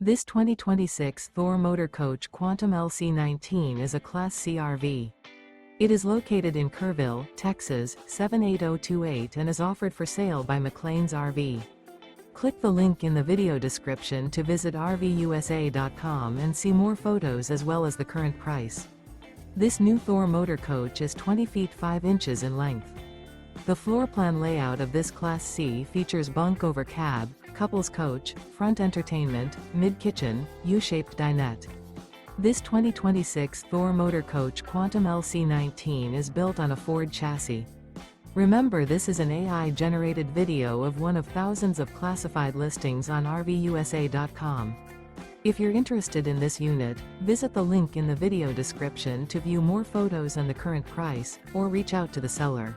This 2026 Thor Motor Coach Quantum LC19 is a Class C RV. It is located in Kerrville, Texas, 78028 and is offered for sale by McClains RV. Click the link in the video description to visit RVUSA.com and see more photos as well as the current price. This new Thor Motor Coach is 20 feet 5 inches in length. The floor plan layout of this Class C features bunk over cab, couples coach, front entertainment, mid-kitchen, U-shaped dinette. This 2026 Thor Motor Coach Quantum LC19 is built on a Ford chassis. Remember, this is an AI-generated video of one of thousands of classified listings on RVUSA.com. If you're interested in this unit, visit the link in the video description to view more photos and the current price, or reach out to the seller.